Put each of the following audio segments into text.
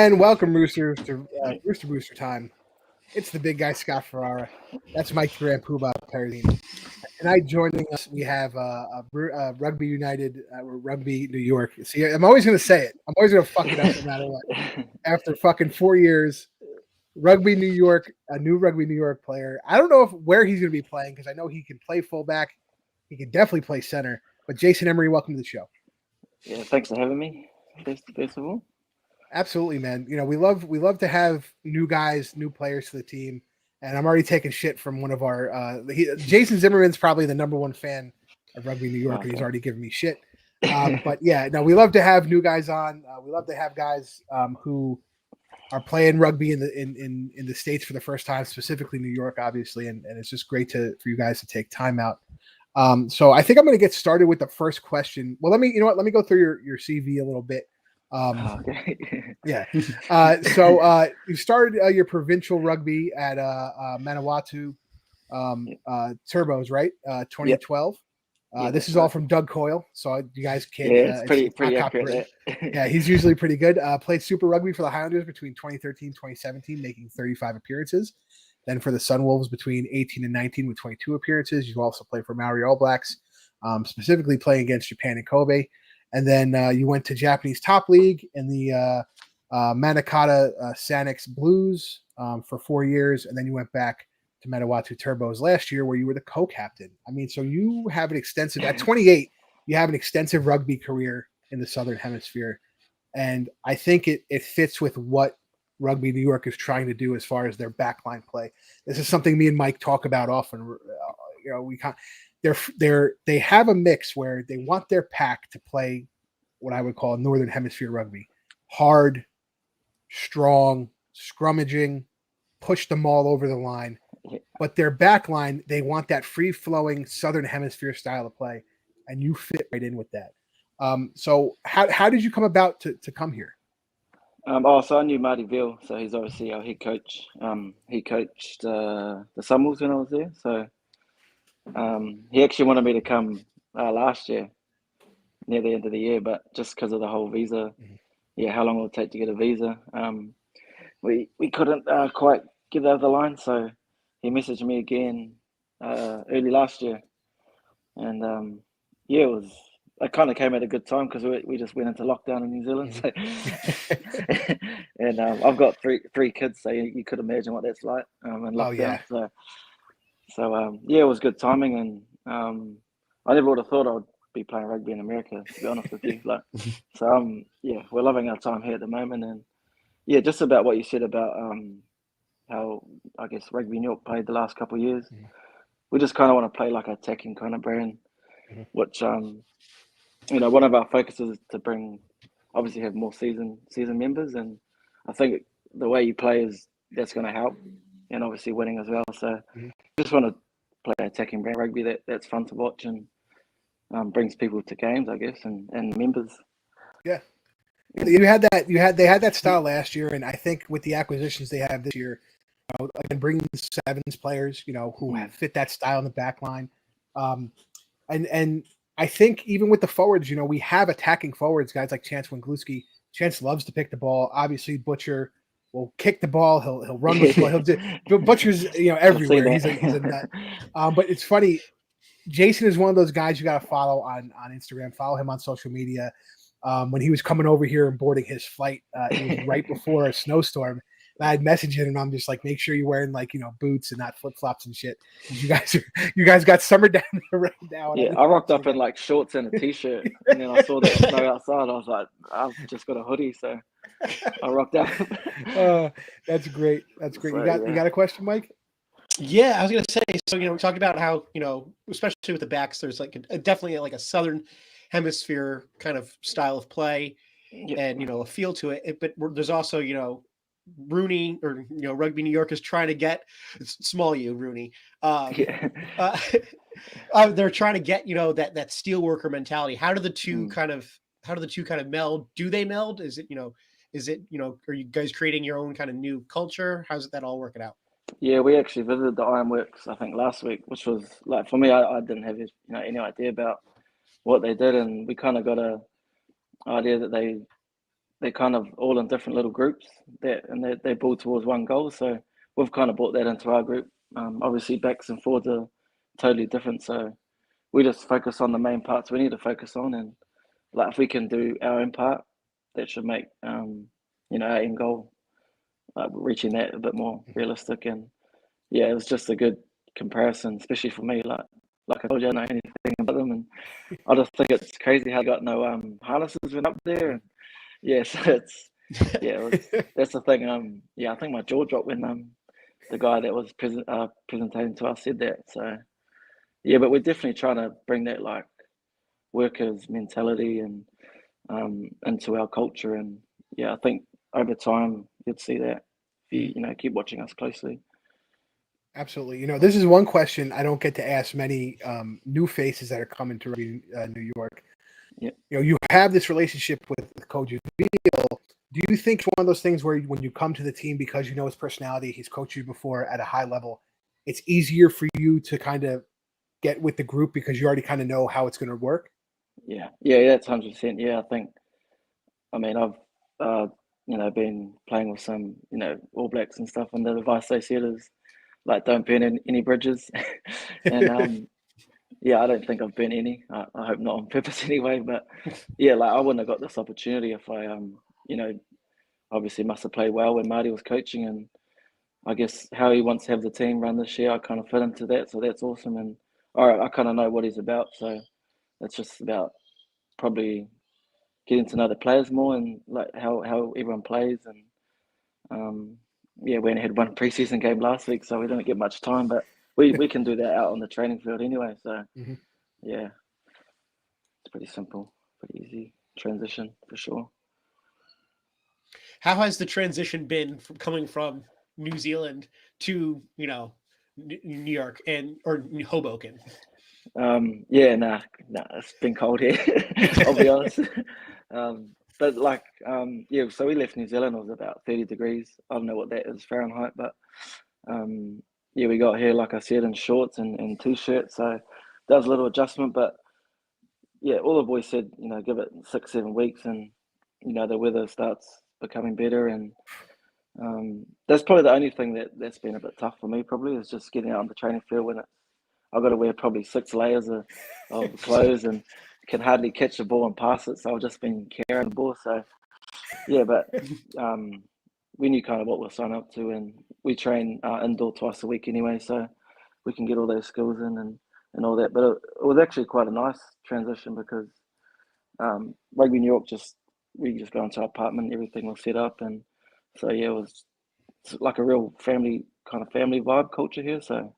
And welcome, Roosters, to Rooster Booster time. It's the big guy, Scott Ferrara. That's Mike Grant Poobah Paradine. Tonight, joining us, we have Rugby United, Rugby New York. See, I'm always going to say it. I'm always going to fuck it up no matter what. After fucking 4 years, Rugby New York, a new Rugby New York player. I don't know where he's going to be playing because I know he can play fullback. He can definitely play center. But Jason Emery, welcome to the show. Yeah, thanks for having me. First of all. Absolutely, man. You know, we love to have new guys, new players to the team. And I'm already taking shit from one of our Jason Zimmerman's probably the number one fan of Rugby New York, and he's already given me shit. But yeah, no, we love to have new guys on. We love to have guys who are playing rugby in the States for the first time, specifically New York, obviously, and it's just great for you guys to take time out. So I think I'm going to get started with the first question. Well, let me go through your CV a little bit. Yeah. So you started your provincial rugby at Manawatu Turbos, right? 2012. This is all from Doug Coyle, so you guys can't. Yeah, it's pretty accurate. Yeah, he's usually pretty good. Played Super Rugby for the Highlanders between 2013 and 2017, making 35 appearances. Then for the Sunwolves between 18 and 19 with 22 appearances. You also played for Maori All Blacks, specifically playing against Japan and Kobe. And then you went to Japanese Top League in the Manakata Sanix Blues for 4 years. And then you went back to Manawatu Turbos last year where you were the co-captain. I mean, so you have an extensive, at 28, you have an extensive rugby career in the Southern Hemisphere. And I think it fits with what Rugby New York is trying to do as far as their backline play. This is something me and Mike talk about often. They have a mix where they want their pack to play what I would call Northern Hemisphere rugby. Hard, strong, scrummaging, push them all over the line. But their back line, they want that free-flowing Southern Hemisphere style of play, and you fit right in with that. So how did you come about to come here? So I knew Marty Veal, so he's obviously our head coach. He coached the Sunwolves when I was there, so he actually wanted me to come last year, near the end of the year, but just because of the whole visa, how long it would take to get a visa, we couldn't quite get over the line, so he messaged me again early last year, and it kind of came at a good time because we just went into lockdown in New Zealand. So, and I've got three kids, so you could imagine what that's like in lockdown. So it was good timing, and I never would have thought I would be playing rugby in America, to be honest with you. We're loving our time here at the moment, and just about what you said about how I guess Rugby New York played the last couple of years. We just kind of want to play like an attacking kind of brand, which one of our focuses is to obviously have more season members, and I think the way you play that's going to help, and obviously winning as well. So just want to play attacking brand rugby that's fun to watch and brings people to games, I guess, and members. Yeah, they had that style last year, and I think with the acquisitions they have this year, and bringing sevens players, who have fit that style in the back line, and I think even with the forwards, we have attacking forwards, guys like Chance Wingluski. Chance loves to pick the ball. Obviously, Butcher will kick the ball. He'll run with the ball. He'll do Butcher's everywhere. He's a nut. But it's funny. Jason is one of those guys you got to follow on Instagram. Follow him on social media. When he was coming over here and boarding his flight, it was right before a snowstorm. And I had messaged him, and I'm just like, make sure you're wearing boots and not flip flops and shit. You guys got summer down there right now. I rocked up in like shorts and a t-shirt, and then I saw the snow outside. I was like, I've just got a hoodie, so I rocked out. That's great. That's great. So, you got a question, Mike? Yeah, I was gonna say. So we talked about how especially with the backs, there's definitely like a Southern Hemisphere kind of style of play, and a feel to it. But there's also Rooney or Rugby New York is trying to get small Rooney. They're trying to get that steelworker mentality. How do the two kind of meld? Do they meld? Is it are you guys creating your own kind of new culture? How's that all working out? Yeah, we actually visited the Ironworks I think last week, which was like for me, I didn't have any idea about what they did, and we kind of got a idea that they they're kind of all in different little groups and they build towards one goal. So we've kind of brought that into our group. Obviously, backs and forwards are totally different. So we just focus on the main parts we need to focus on, and like if we can do our own part, that should make our end goal, reaching that a bit more realistic. And yeah, it was just a good comparison, especially for me. Like I told you, I don't know anything about them, and I just think it's crazy how they got no harnesses when up there. And yeah, so that's the thing. I think my jaw dropped when the guy that was presenting to us said that. So yeah, but we're definitely trying to bring that like workers mentality and into our culture. And yeah, I think over time you'd see that if you keep watching us closely. Absolutely. This is one question I don't get to ask many new faces that are coming to New York. Yeah. You have this relationship with Coach Veal. Do you think it's one of those things where when you come to the team, because you know his personality, he's coached you before at a high level, it's easier for you to kind of get with the group because you already kind of know how it's going to work? Yeah, that's 100%. Yeah, I mean, I've been playing with some All Blacks and stuff, and the advice they said is like don't burn any bridges, and yeah, I don't think I've burnt any. I hope not on purpose anyway. But yeah, like I wouldn't have got this opportunity if I obviously must have played well when Marty was coaching, and I guess how he wants to have the team run this year, I kind of fit into that, so that's awesome. And I kind of know what he's about, so it's just about probably getting to know the players more and like how everyone plays. And we only had one preseason game last week, so we didn't get much time, but we can do that out on the training field anyway. So yeah, it's pretty simple, pretty easy transition for sure. How has the transition been from coming from New Zealand to New York or Hoboken? It's been cold here. I'll be honest. But so we left New Zealand. It was about 30 degrees. I don't know what that is Fahrenheit, but we got here, like I said, in shorts and t-shirts. So that was a little adjustment, but yeah, all the boys said, give it 6-7 weeks, and the weather starts becoming better. And that's probably the only thing that's been a bit tough for me. Probably is just getting out on the training field when I've got to wear probably 6 layers of clothes and can hardly catch the ball and pass it. So I've just been carrying the ball. So yeah, but we knew kind of what we're signing up to, and we train indoor twice a week anyway, so we can get all those skills in and all that. But it was actually quite a nice transition because Rugby New York we just go into our apartment, everything was set up, and so yeah, it's like a real family vibe culture here. So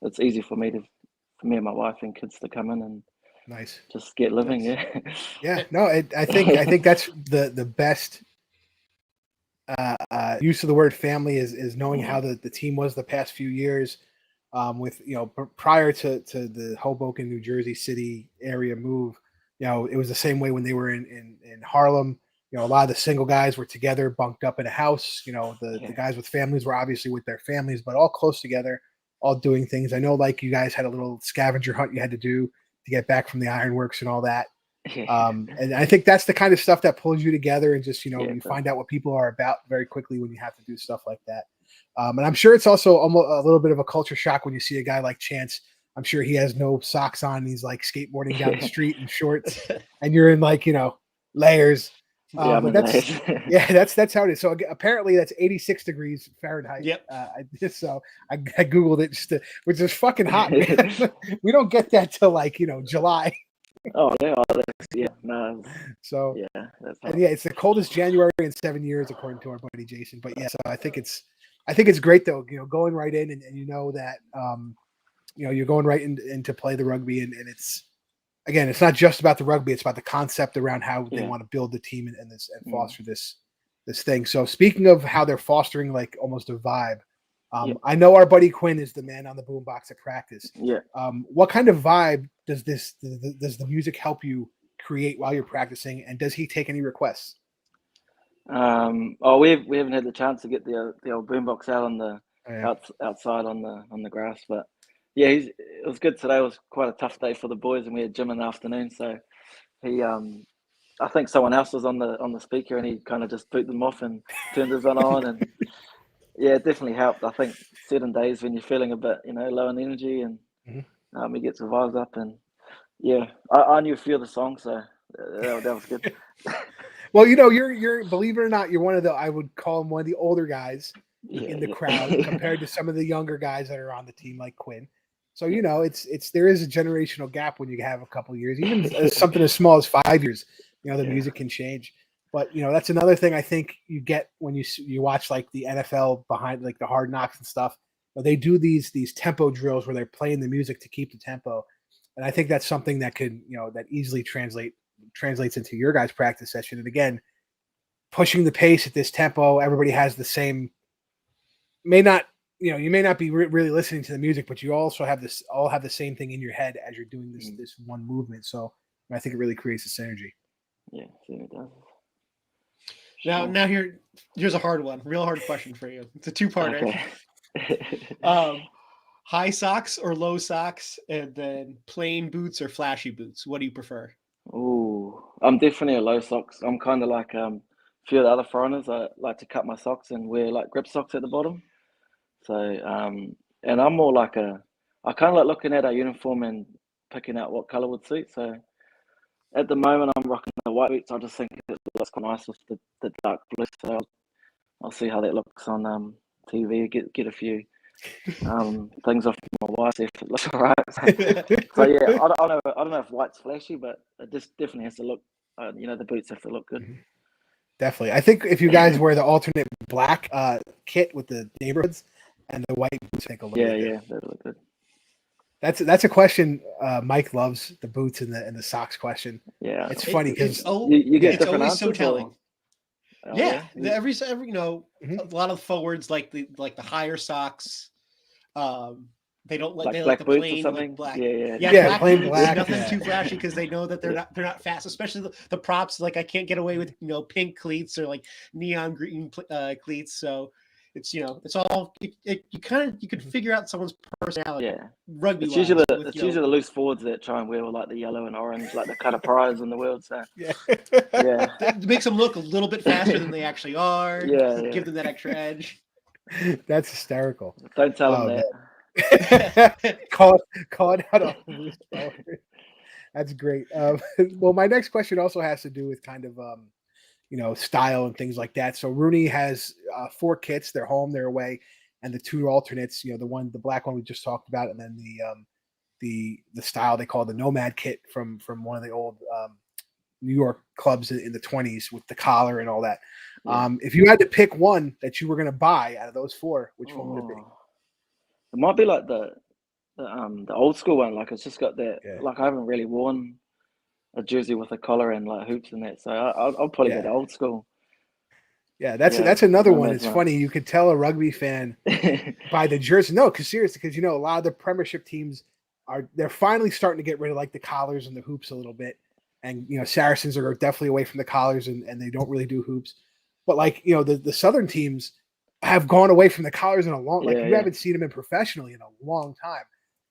it's easy for me and my wife and kids to come in and nice just get living. Nice. Yeah. No, I think that's the best use of the word family is knowing how the team was the past few years, with prior to the Hoboken, New Jersey city area move. It was the same way when they were in Harlem. A lot of the single guys were together, bunked up in a house. The guys with families were obviously with their families, but all close together, all doing things. I know, like, you guys had a little scavenger hunt you had to do to get back from the ironworks and all that. And I think that's the kind of stuff that pulls you together, and just you find out what people are about very quickly when you have to do stuff like that. And I'm sure it's also almost a little bit of a culture shock when you see a guy like Chance. I'm sure he has no socks on. He's like skateboarding down the street in shorts, and you're in layers. But that's how it is. So apparently that's 86 degrees Fahrenheit. Yep. I Googled it which is fucking hot, man. We don't get that till July. Oh yeah, no. So yeah, it's the coldest January in 7 years, according to our buddy Jason. But yeah, so I think it's great though. Going right in and that you're going right in to play the rugby, and it's, again, it's not just about the rugby; it's about the concept around how they want to build the team and foster this thing. So speaking of how they're fostering like almost a vibe, I know our buddy Quinn is the man on the boombox at practice. Yeah. What kind of vibe does the music help you create while you're practicing, and does he take any requests? We haven't had the chance to get the old boombox out on the outside on the grass, but yeah, it was good today. It was quite a tough day for the boys, and we had gym in the afternoon, so he I I think someone else was on the speaker, and he kind of just boot them off and turned his one on, and yeah, it definitely helped. I think certain days when you're feeling a bit, low in energy, and he gets the vibes up, and yeah, I knew a few of the songs, so that was good. Well, you're believe it or not, you're one of the, I would call him one of the older guys in the crowd compared to some of the younger guys that are on the team, like Quinn. So there is a generational gap when you have a couple of years, even something as small as 5 years. The music can change. But that's another thing I think you get when you watch like the NFL behind like the Hard Knocks and stuff. But they do these tempo drills where they're playing the music to keep the tempo, and I think that's something that could that easily translates into your guys' practice session. And again, pushing the pace at this tempo, everybody has the same. You may not be really listening to the music, but you also have the same thing in your head as you're doing this one movement. So I think it really creates a synergy. Yeah, it does. Now here's a hard one, real hard question for you. It's a two-parter. Okay. High socks or low socks, and then plain boots or flashy boots. What do you prefer? Oh, I'm definitely a low socks. I'm kind of like a few of the other foreigners. I like to cut my socks and wear like grip socks at the bottom. So and I'm more like I kind of like looking at our uniform and picking out what color would suit. So at the moment, I'm rocking the white boots. I just think it looks quite nice with the dark blue. So I'll see how that looks on TV. Get a few things off my wife, see if it looks alright. So yeah, I don't know if white's flashy, but it just definitely has to look. The boots have to look good. Definitely, I think if you guys wear the alternate black kit with the neighborhoods and the white boots, I think a little bit. Yeah, they look good. That's a question. Mike loves the boots and the socks question. Yeah, it's funny because you get it's different always so answers, telling. Yeah, every a lot of forwards like the higher socks. They don't like like they black like the boots plain or something. like black. Yeah, plain boots, black. Nothing yeah. too flashy because they know that they're not fast. Especially the props. Like I can't get away with pink cleats or like neon green cleats. So it's it's all you can figure out someoe's personality. Yeah, Rugby. It's usually the loose forwards that try and wear like the yellow and orange, like the cut of prize in the world. So yeah, it makes them look a little bit faster than they actually are. Yeah. Give them that extra edge. That's hysterical. Don't tell them that. call it out on loose forward. That's great. Well, my next question also has to do with kind of style and things like that. So Rooney has 4 kits. They're home, they're away, and the 2 alternates. The black one we just talked about, and then the style they call the Nomad kit from one of the old New York clubs in the 20s with the collar and all that. If you had to pick one that you were going to buy out of those 4, which one would it be? It might be like the old school one. Like it's just got that. Yeah. Like I haven't really worn a jersey with a collar and like hoops and that. So I'll probably go the old school. Yeah, that's another one. It's funny. You could tell a rugby fan by the jersey. No, because seriously, because a lot of the Premiership teams they're finally starting to get rid of like the collars and the hoops a little bit. And Saracens are definitely away from the collars and they don't really do hoops. But like the Southern teams have gone away from the collars in a long you haven't seen them in professionally in a long time.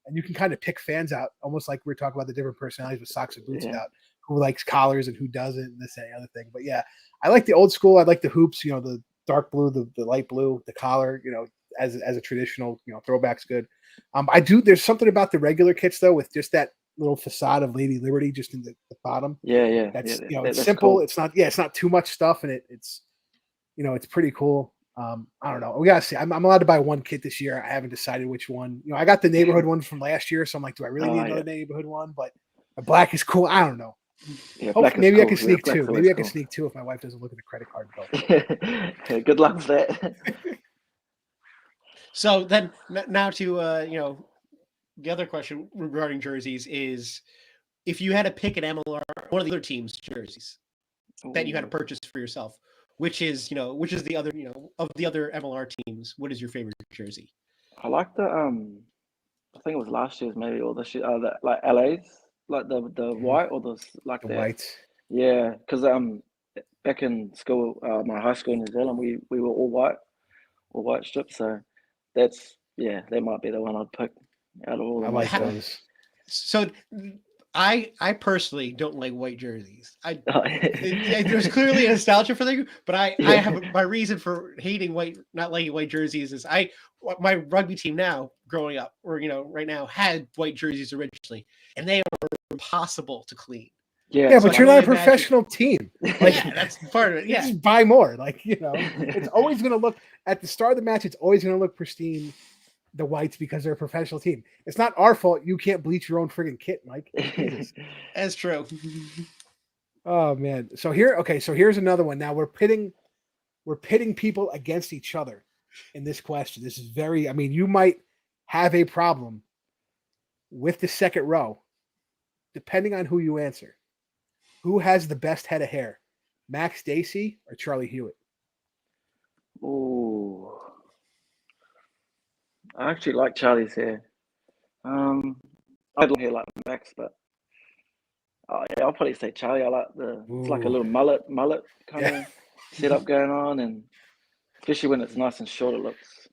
And you can kind of pick fans out, almost like we're talking about the different personalities with socks and boots about who likes collars and who doesn't, and this and the other thing. But yeah, I like the old school. I like the hoops, the dark blue, the light blue, the collar, as a traditional, throwback's good. There's something about the regular kits though, with just that little facade of Lady Liberty just in the bottom. That's it's simple. Cool. It's not too much stuff, and it's pretty cool. I don't know. We gotta see. I'm allowed to buy one kit this year. I haven't decided which one. I got the neighborhood one from last year, so I'm like, do I really need another neighborhood one? But the black is cool. I don't know. Yeah, maybe cool. I can sneak 2. Maybe I can sneak 2 if my wife doesn't look at the credit card bill. Good luck with that. So then, now to the other question regarding jerseys is, if you had to pick an MLR, one of the other team's jerseys that you had to purchase for yourself, which is the other, of the other MLR teams, what is your favorite jersey? I like the I think it was last year's maybe, or the like LA's, like the white or the white. Yeah, because back in school, my high school in New Zealand, we were all white strips. So that might be the one I'd pick out of all of them. I like those. So I personally don't like white jerseys. There's clearly a nostalgia for them, but I have my reason for not liking white jerseys is my rugby team now growing up, or right now, had white jerseys originally, and they are impossible to clean. Yeah, but you're not a professional team. Like, yeah, that's part of it. Yeah, just buy more. Like, it's always going to look at the start of the match. It's always going to look pristine. The whites, because they're a professional team. It's not our fault you can't bleach your own friggin' kit, Mike. Jesus. That's true. Oh man. So here's another one. Now we're pitting people against each other in this question. This is you might have a problem with the second row, depending on who you answer. Who has the best head of hair? Max Dacey or Charlie Hewitt? Ooh. I actually like Charlie's hair. I don't hair like Max, but yeah, I'll probably say Charlie. I like it's like a little mullet kind of setup going on, and especially when it's nice and short, it looks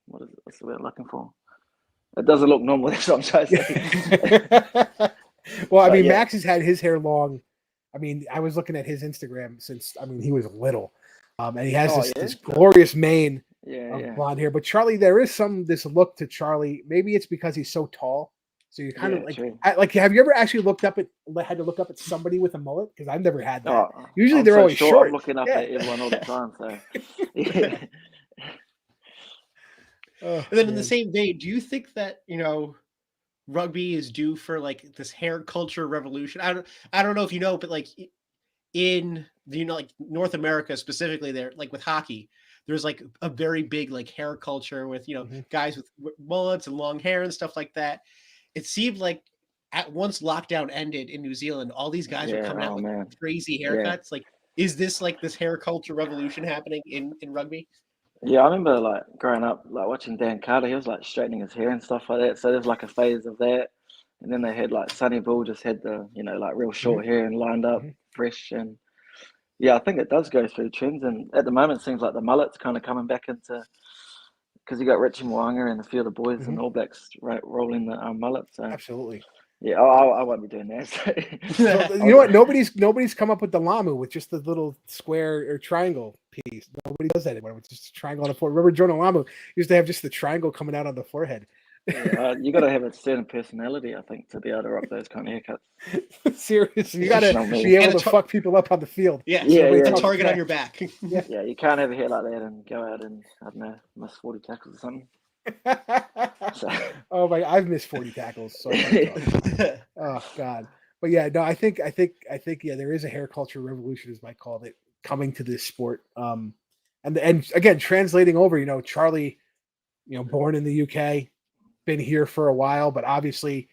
what's the word I'm looking for? It doesn't look normal. That's what I'm trying to say. Well, Max has had his hair long. I was looking at his Instagram since he was little, and he has this glorious mane. Blonde hair, but Charlie, there is this look to Charlie. Maybe it's because he's so tall, so you're kind of like. Have you ever actually had to look up at somebody with a mullet? Because I've never had that. Usually they're always short. I'm looking up at everyone all the time. So, and then in the same vein, do you think that rugby is due for like this hair culture revolution? I don't know if but like in like North America specifically, there, like with hockey, there's like a very big like hair culture with guys with mullets and long hair and stuff like that. It seemed like once lockdown ended in New Zealand, all these guys were coming out with crazy haircuts. Like, is this like this hair culture revolution happening in rugby? Yeah, I remember like growing up, like watching Dan Carter. He was like straightening his hair and stuff like that. So there's like a phase of that, and then they had like Sonny Bull just had the like real short hair and lined up, fresh. And yeah, I think it does go through trends, and at the moment it seems like the mullet's kind of coming back into, because you got Richie Mo'unga and a few of the boys and All Blacks rolling the mullet. So absolutely. Yeah, I won't be doing that. So, you know what? Nobody's come up with the Lamu with just the little square or triangle piece. Nobody does that anymore. It's just a triangle on the forehead. Remember, Jonah Lamu used to have just the triangle coming out on the forehead. Yeah, you got to have a certain personality, I think, to be able to rock those kind of haircuts. Seriously, you got to be able to fuck people up on the field. Yeah, a target on your back. Yeah, you can't have a hair like that and go out and, I don't know, miss 40 tackles or something. Oh my! I've missed 40 tackles. So oh God! But yeah, no, I think yeah, there is a hair culture revolution, as Mike called it, coming to this sport. And again, translating over, Charlie, born in the UK, been here for a while, but obviously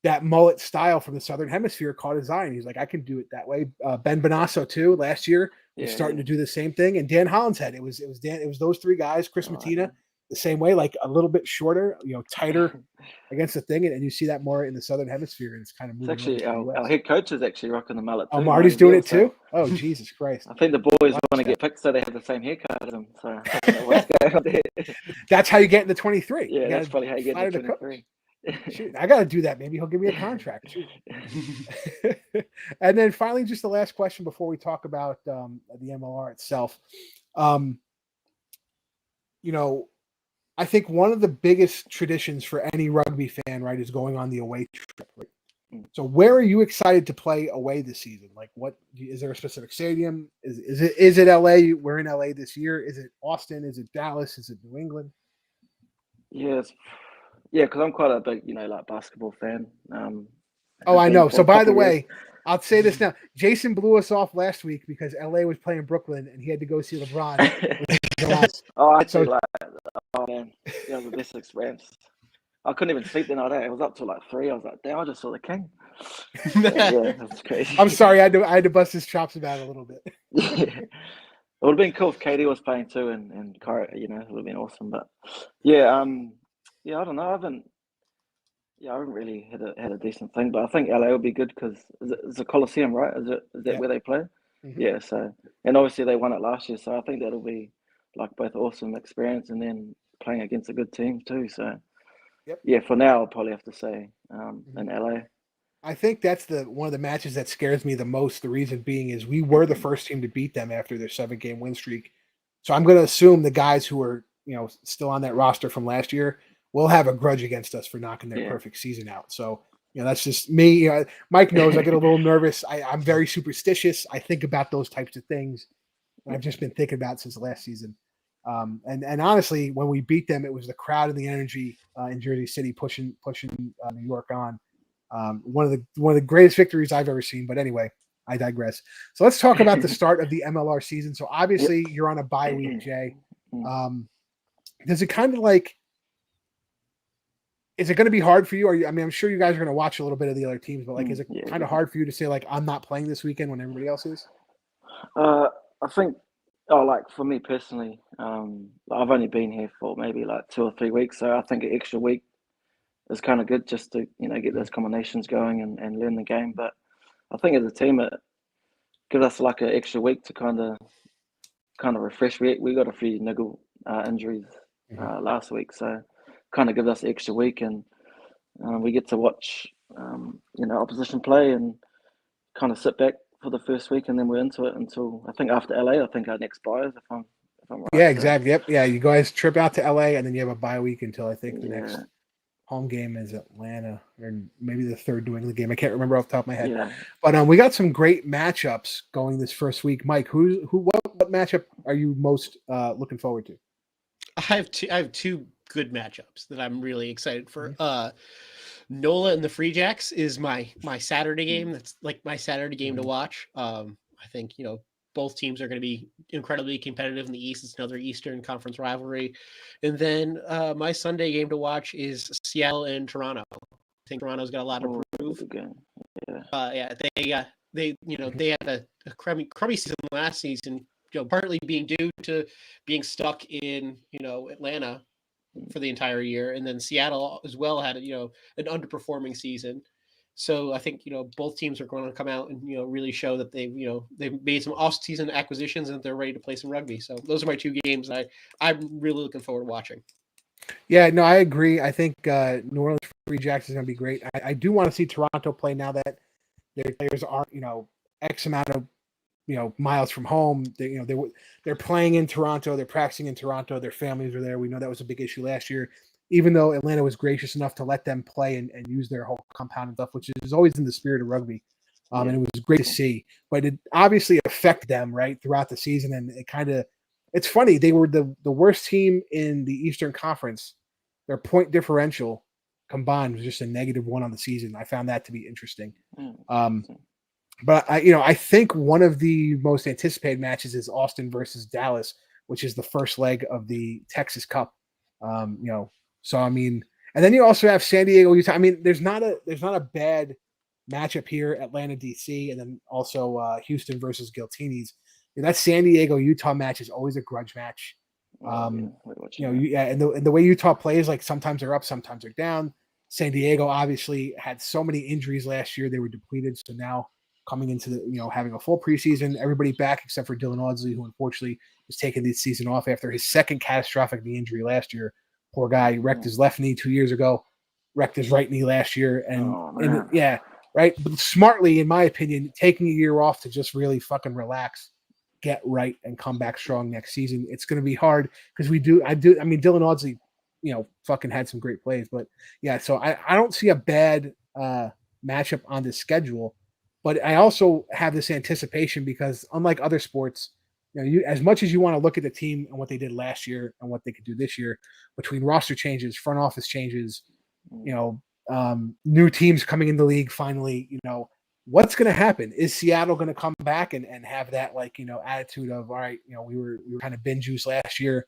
that mullet style from the Southern Hemisphere caught his eye, and he's like, I can do it that way. Ben Bonasso too. Last year, was starting to do the same thing, and Dan Hollinshead. It was those three guys. Chris Mattina. The same way, like a little bit shorter, tighter against the thing, and you see that more in the Southern Hemisphere, and it's kind of moving. It's actually our head coach is actually rocking the mullet too. Oh, Marty's doing it too. Oh, Jesus Christ! I think the boys want to get picked so they have the same haircut as them. So what's going on there? That's how you get into 23. Yeah, that's probably how you get into 23. Shoot, I got to do that. Maybe he'll give me a contract. And then finally, just the last question before we talk about the MLR itself. I think one of the biggest traditions for any rugby fan, right, is going on the away trip. Right? So where are you excited to play away this season? Like, what is there a specific stadium? Is it LA? We're in LA this year. Is it Austin? Is it Dallas? Is it New England? Yes. Yeah, because I'm quite a big, like basketball fan. I know. So by the way, I'll say this now. Jason blew us off last week because LA was playing Brooklyn and he had to go see LeBron. Oh man, it was the best experience. I couldn't even sleep the night. I was up till like 3. I was like, damn, I just saw the king. Yeah, that's crazy. I'm sorry, I had to bust his chops about it a little bit. Yeah. It would have been cool if KD was playing too, and Kyrie, it would have been awesome. But yeah, I don't know. I haven't really had a decent thing, but I think LA will be good because it's a Coliseum, right? Is that where they play? Mm-hmm. Yeah. So, and obviously they won it last year, so I think that'll be like both awesome experience and then playing against a good team too. So, Yeah, for now, I'll probably have to say in LA. I think that's one of the matches that scares me the most. The reason being is we were the first team to beat them after their 7-game win streak. So I'm going to assume the guys who are, still on that roster from last year will have a grudge against us for knocking their perfect season out. So, that's just me. Mike knows I get a little nervous. I'm very superstitious. I think about those types of things. I've just been thinking about since last season. And honestly, when we beat them, it was the crowd and the energy in Jersey City pushing New York on. One of the greatest victories I've ever seen. But anyway, I digress. So let's talk about the start of the MLR season. So obviously you're on a bye week, Jay. Does it kind of is it going to be hard for you? I'm sure you guys are going to watch a little bit of the other teams, but is it kind of hard for you to say I'm not playing this weekend when everybody else is? I think, for me personally, I've only been here for maybe 2 or 3 weeks, so I think an extra week is kind of good just to get those combinations going and learn the game. But I think as a team, it gives us an extra week to kind of refresh. We got a few niggle injuries last week, so kind of gives us an extra week, and we get to watch opposition play and kind of sit back for the first week, and then we're into it until I think after LA. I think our next bye is if I'm right. Yeah, exactly. Yep. Yeah, you guys trip out to LA, and then you have a bye week until I think the next home game is Atlanta, or maybe the third New England game. I can't remember off the top of my head. Yeah. But we got some great matchups going this first week. Mike, what matchup are you most looking forward to? I have two good matchups that I'm really excited for. NOLA and the Free Jacks is my Saturday game. That's my Saturday game to watch. I think both teams are going to be incredibly competitive in the East. It's another Eastern Conference rivalry. And then my Sunday game to watch is Seattle and Toronto. I think Toronto's got a lot to prove. They had a crummy season last season, partly being due to being stuck in, Atlanta for the entire year. And then Seattle as well had, an underperforming season. So I think, both teams are going to come out and, really show that they've made some off-season acquisitions and they're ready to play some rugby. So those are my two games I'm really looking forward to watching. Yeah, no, I agree. I think New Orleans Free Jacks is going to be great. I do want to see Toronto play now that their players aren't, X amount of, miles from home. They're playing in Toronto. They're practicing in Toronto. Their families are there. We know that was a big issue last year. Even though Atlanta was gracious enough to let them play and use their whole compound and stuff, which is always in the spirit of rugby. And it was great to see. But it obviously affected them, right, throughout the season. And it's funny. They were the worst team in the Eastern Conference. Their point differential combined was just a -1 on the season. I found that to be interesting. But I think one of the most anticipated matches is Austin versus Dallas, which is the first leg of the Texas Cup. So and then you also have San Diego, Utah. There's not a bad matchup here. Atlanta, DC, and then also Houston versus Giltinis. That San Diego, Utah match is always a grudge match. And the way Utah plays, sometimes they're up, sometimes they're down. San Diego obviously had so many injuries last year; they were depleted. So now coming into the having a full preseason, everybody back except for Dylan Audsley, who unfortunately is taking this season off after his second catastrophic knee injury last year. Poor guy wrecked his left knee 2 years ago, wrecked his right knee last year. Right. But smartly, in my opinion, taking a year off to just really fucking relax, get right, and come back strong next season. It's going to be hard because Dylan Audsley, fucking had some great plays. But yeah, so I don't see a bad matchup on this schedule. But I also have this anticipation because unlike other sports, as much as you want to look at the team and what they did last year and what they could do this year, between roster changes, front office changes, new teams coming in the league finally, what's going to happen? Is Seattle going to come back and have that attitude of, all right, we were kind of bin juice last year,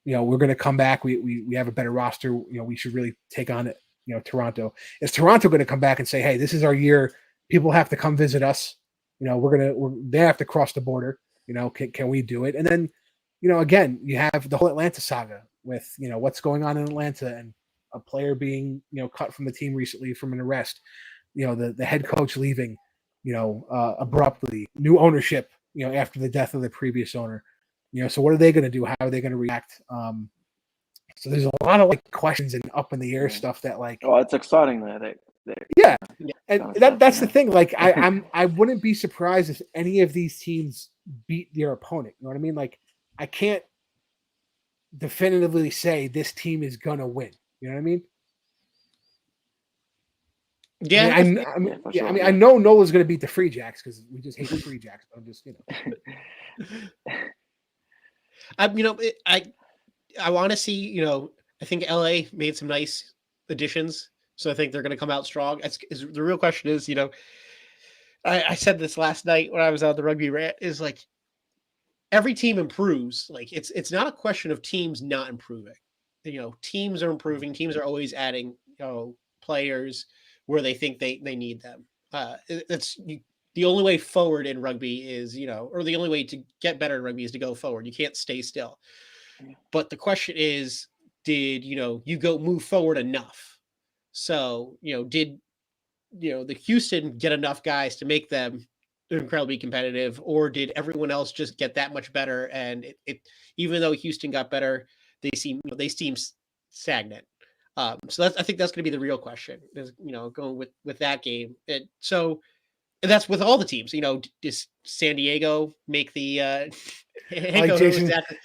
we're going to come back. We have a better roster. We should really take on it. Toronto. Is Toronto going to come back and say, hey, this is our year. People have to come visit us. They have to cross the border. Can we do it? And then, again, you have the whole Atlanta saga with, what's going on in Atlanta and a player being, cut from the team recently from an arrest, the head coach leaving, abruptly, new ownership, after the death of the previous owner, so what are they going to do? How are they going to react? So there's a lot of like questions and up in the air stuff that like. Oh, it's exciting there. Yeah, and that's the thing. Like I wouldn't be surprised if any of these teams beat their opponent. You know what I mean? Like I can't definitively say this team is gonna win. You know what I mean? Yeah, I mean, I know Nola's going to beat the Free Jacks because we just hate the Free Jacks. But I'm just, I want to see. I think LA made some nice additions, so I think they're going to come out strong. The real question is, I said this last night when I was out the rugby rant. Is like every team improves. Like it's not a question of teams not improving. Teams are improving. Teams are always adding, players where they think they need them. The only way forward in rugby is, or the only way to get better in rugby is to go forward. You can't stay still. But the question is, did, you move forward enough? So, did, the Houston get enough guys to make them incredibly competitive, or did everyone else just get that much better? And even though Houston got better, they seem stagnant. So I think that's going to be the real question is, going with that game. And that's with all the teams, does San Diego make the, like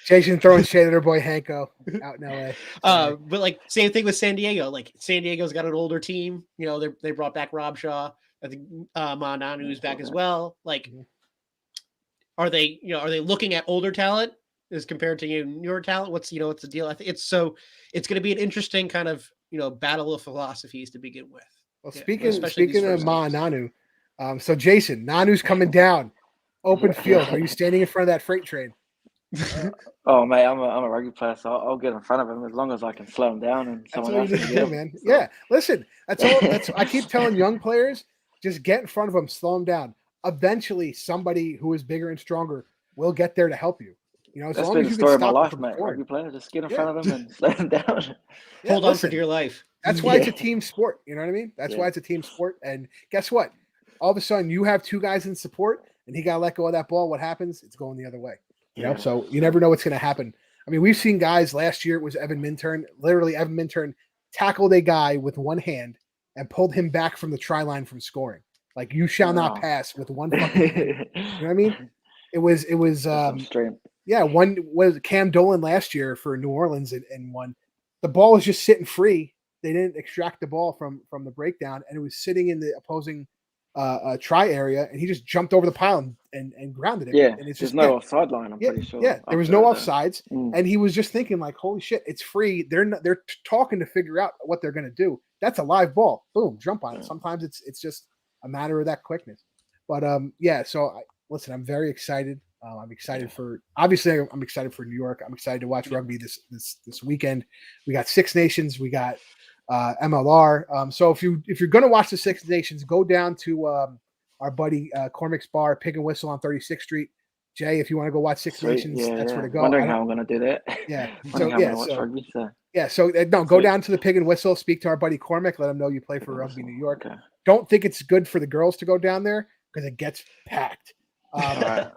Jason throwing shade at our boy Hanko out in LA. But like same thing with San Diego, like San Diego's got an older team, they brought back Rob Shaw. I think, Mananu's back as well. Like, are they looking at older talent as compared to newer talent? What's the deal? I think it's going to be an interesting kind of battle of philosophies to begin with. Well, speaking of Nanu, so Jason, Nanu's coming down, open field. Are you standing in front of that freight train? Oh mate, I'm a rugby player, so I'll get in front of him as long as I can slow him down and someone else can do, man. So. Yeah, listen, that's all. I keep telling young players, just get in front of them, slow them down. Eventually, somebody who is bigger and stronger will get there to help you. As That's long been as you the story can of my stop life, mate. Rugby player, just get in front of them and slow them down. Hold on for dear life. That's why it's a team sport. You know what I mean? That's why it's a team sport. And guess what? All of a sudden, you have two guys in support, and he got to let go of that ball. What happens? It's going the other way. So you never know what's going to happen. I mean, we've seen guys last year. It was Evan Minturn. Literally, Evan Minturn tackled a guy with one hand and pulled him back from the try line from scoring. Like, you shall not pass with one fucking hand. You know what I mean? It was one was Cam Dolan last year for New Orleans and one. The ball was just sitting free. They didn't extract the ball from the breakdown, and it was sitting in the opposing try area, and he just jumped over the pile and grounded it. Yeah, and it's there's just no offside line, I'm pretty sure. Yeah, there was no offsides, and he was just thinking like, holy shit, it's free. They're talking to figure out what they're going to do. That's a live ball. Boom, jump on it. Sometimes it's just a matter of that quickness. But so listen, I'm very excited. I'm excited I'm excited for New York. I'm excited to watch rugby this weekend. We got Six Nations. We got MLR. So if you're going to watch the Six Nations, go down to our buddy Cormac's Bar, Pig and Whistle on 36th Street. Jay, if you want to go watch Six Nations, that's where to go. Wondering how I'm going to do that. Yeah. Go down to the Pig and Whistle, speak to our buddy Cormac, let him know you play for Rugby New York. Okay. Don't think it's good for the girls to go down there because it gets packed. Right.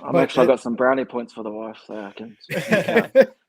I got some brownie points for the wife, so I can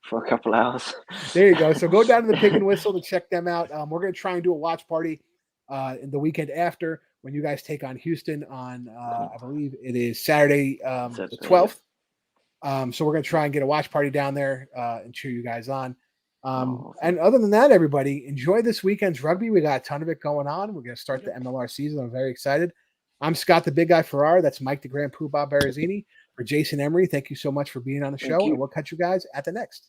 for a couple hours. There you go. So go down to the Pig and Whistle to check them out. We're going to try and do a watch party in the weekend after when you guys take on Houston on, I believe it is Saturday, the 12th. So we're going to try and get a watch party down there and cheer you guys on. And other than that, everybody, enjoy this weekend's rugby. We got a ton of it going on. We're going to start the MLR season. I'm very excited. I'm Scott, the Big Guy Farrar. That's Mike, the Grand Poobah Barazini. For Jason Emery, thank you so much for being on the show. And we'll catch you guys at the next.